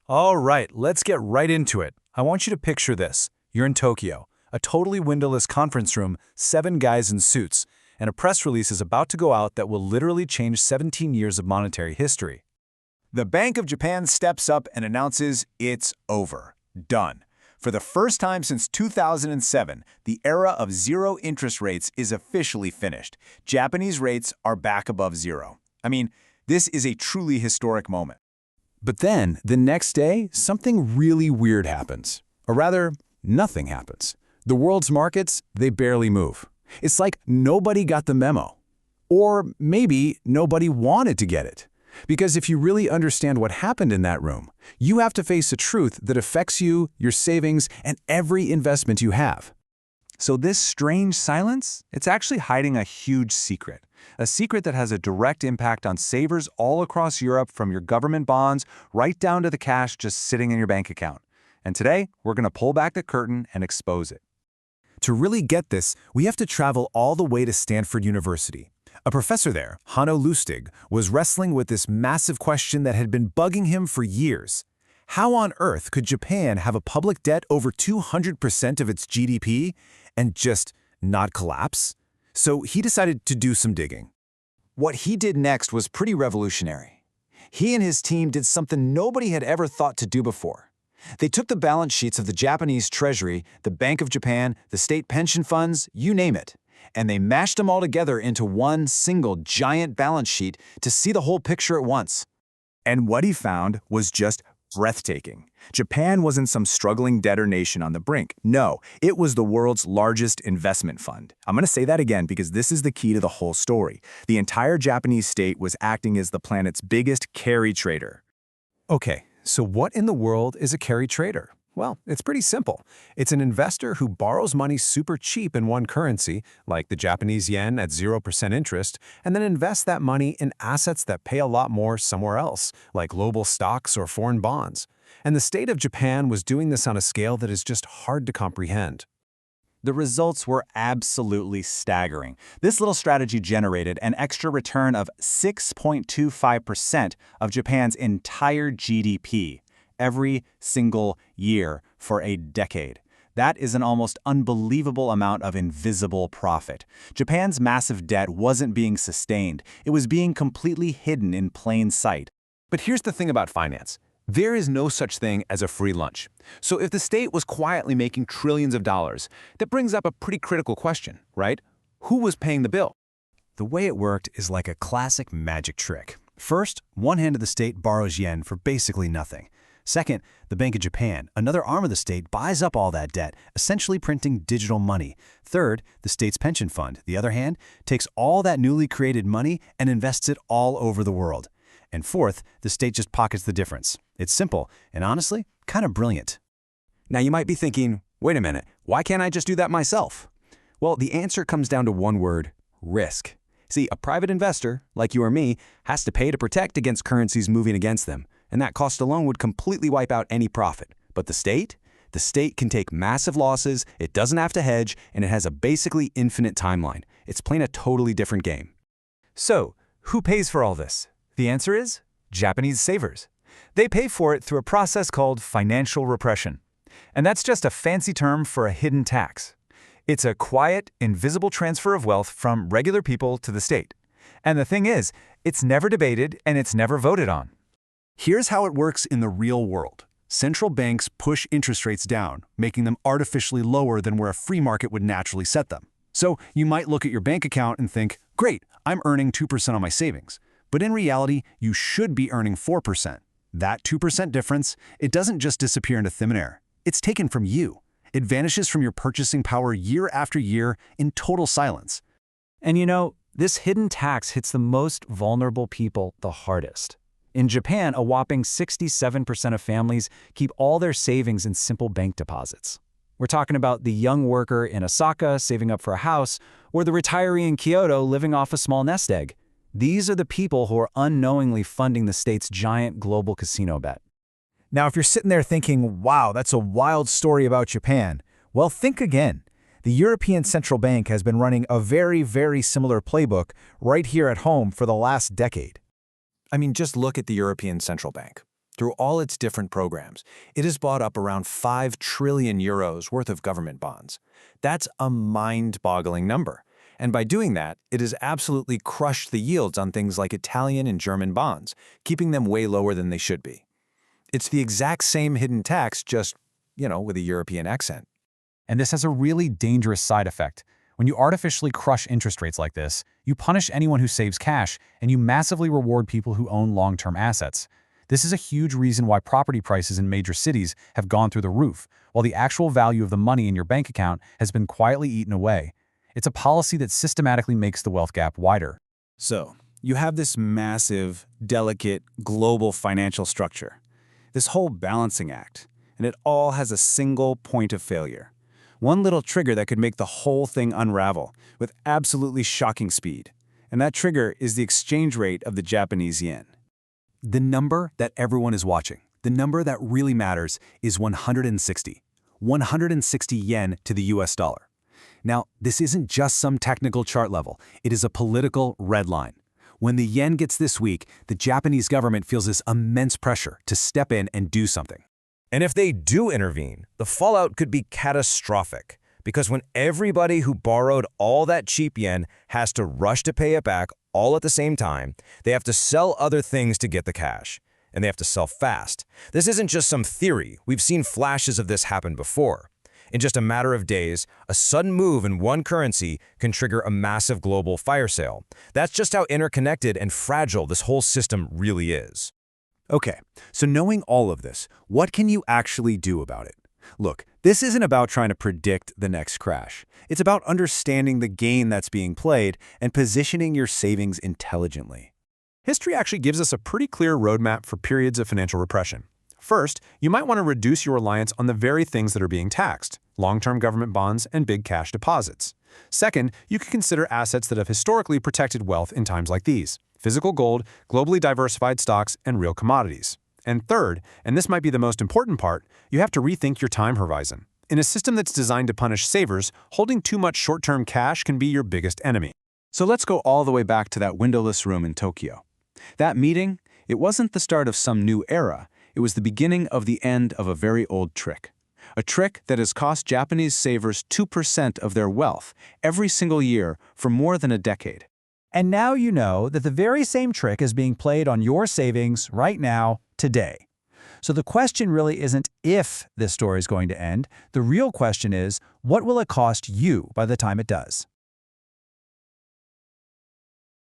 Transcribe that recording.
All right, let's get right into it. I want you to picture this. You're in Tokyo, a totally windowless conference room, 7 guys in suits, and a press release is about to go out that will literally change 17 years of monetary history. The Bank of Japan steps up and announces it's over. Done. For the first time since 2007, the era of zero interest rates is officially finished. Japanese rates are back above zero. This is a truly historic moment. But then, the next day, something really weird happens. Or rather, nothing happens. The world's markets, they barely move. It's like nobody got the memo. Or maybe nobody wanted to get it. Because if you really understand what happened in that room, you have to face a truth that affects you, your savings, and every investment you have. So this strange silence, it's actually hiding a huge secret. A secret that has a direct impact on savers all across Europe, from your government bonds right down to the cash just sitting in your bank account. And today, we're going to pull back the curtain and expose it. To really get this, we have to travel all the way to Stanford University. A professor there, Hanno Lustig, was wrestling with this massive question that had been bugging him for years. How on earth could Japan have a public debt over 200% of its GDP and just not collapse? So he decided to do some digging. What he did next was pretty revolutionary. He and his team did something nobody had ever thought to do before. They took the balance sheets of the Japanese Treasury, the Bank of Japan, the state pension funds, you name it, and they mashed them all together into one single giant balance sheet to see the whole picture at once. And what he found was just breathtaking. Japan wasn't some struggling debtor nation on the brink. No, it was the world's largest investment fund. I'm going to say that again because this is the key to the whole story. The entire Japanese state was acting as the planet's biggest carry trader. Okay, so what in the world is a carry trader? Well, it's pretty simple. It's an investor who borrows money super cheap in one currency, like the Japanese yen at 0% interest, and then invests that money in assets that pay a lot more somewhere else, like global stocks or foreign bonds. And the state of Japan was doing this on a scale that is just hard to comprehend. The results were absolutely staggering. This little strategy generated an extra return of 6.25% of Japan's entire GDP. Every single year for a decade. That is an almost unbelievable amount of invisible profit. Japan's massive debt wasn't being sustained. It was being completely hidden in plain sight. But here's the thing about finance. There is no such thing as a free lunch. So if the state was quietly making trillions of dollars, that brings up a pretty critical question, right? Who was paying the bill? The way it worked is like a classic magic trick. First, one hand of the state borrows yen for basically nothing. Second, the Bank of Japan, another arm of the state, buys up all that debt, essentially printing digital money. Third, the state's pension fund, the other hand, takes all that newly created money and invests it all over the world. And fourth, the state just pockets the difference. It's simple and honestly, kind of brilliant. Now you might be thinking, wait a minute, why can't I just do that myself? Well, the answer comes down to one word: risk. See, a private investor, like you or me, has to pay to protect against currencies moving against them. And that cost alone would completely wipe out any profit. But the state? The state can take massive losses, it doesn't have to hedge, and it has a basically infinite timeline. It's playing a totally different game. So, who pays for all this? The answer is Japanese savers. They pay for it through a process called financial repression. And that's just a fancy term for a hidden tax. It's a quiet, invisible transfer of wealth from regular people to the state. And the thing is, it's never debated and it's never voted on. Here's how it works in the real world. Central banks push interest rates down, making them artificially lower than where a free market would naturally set them. So you might look at your bank account and think, great, I'm earning 2% on my savings. But in reality, you should be earning 4%. That 2% difference, it doesn't just disappear into thin air. It's taken from you. It vanishes from your purchasing power year after year in total silence. And this hidden tax hits the most vulnerable people the hardest. In Japan, a whopping 67% of families keep all their savings in simple bank deposits. We're talking about the young worker in Osaka saving up for a house, or the retiree in Kyoto living off a small nest egg. These are the people who are unknowingly funding the state's giant global casino bet. Now, if you're sitting there thinking, wow, that's a wild story about Japan, well, think again. The European Central Bank has been running a very, very similar playbook right here at home for the last decade. Just look at the European Central Bank. Through all its different programs, it has bought up around 5 trillion euros worth of government bonds. That's a mind-boggling number. And by doing that, it has absolutely crushed the yields on things like Italian and German bonds, keeping them way lower than they should be. It's the exact same hidden tax, just, with a European accent. And this has a really dangerous side effect. When you artificially crush interest rates like this, you punish anyone who saves cash, and you massively reward people who own long-term assets. This is a huge reason why property prices in major cities have gone through the roof, while the actual value of the money in your bank account has been quietly eaten away. It's a policy that systematically makes the wealth gap wider. So, you have this massive, delicate, global financial structure, this whole balancing act, and it all has a single point of failure. One little trigger that could make the whole thing unravel with absolutely shocking speed. And that trigger is the exchange rate of the Japanese yen. The number that everyone is watching, the number that really matters, is 160. 160 yen to the US dollar. Now, this isn't just some technical chart level. It is a political red line. When the yen gets this weak, the Japanese government feels this immense pressure to step in and do something. And if they do intervene, the fallout could be catastrophic, because when everybody who borrowed all that cheap yen has to rush to pay it back all at the same time, they have to sell other things to get the cash, and they have to sell fast. This isn't just some theory. We've seen flashes of this happen before. In just a matter of days, a sudden move in one currency can trigger a massive global fire sale. That's just how interconnected and fragile this whole system really is. Okay, so knowing all of this, what can you actually do about it? Look, this isn't about trying to predict the next crash. It's about understanding the game that's being played and positioning your savings intelligently. History actually gives us a pretty clear roadmap for periods of financial repression. First, you might want to reduce your reliance on the very things that are being taxed: long-term government bonds and big cash deposits. Second, you could consider assets that have historically protected wealth in times like these: physical gold, globally diversified stocks, and real commodities. And third, and this might be the most important part, you have to rethink your time horizon. In a system that's designed to punish savers, holding too much short-term cash can be your biggest enemy. So let's go all the way back to that windowless room in Tokyo. That meeting, it wasn't the start of some new era. It was the beginning of the end of a very old trick. A trick that has cost Japanese savers 2% of their wealth every single year for more than a decade. And now you know that the very same trick is being played on your savings right now, today. So the question really isn't if this story is going to end. The real question is, what will it cost you by the time it does?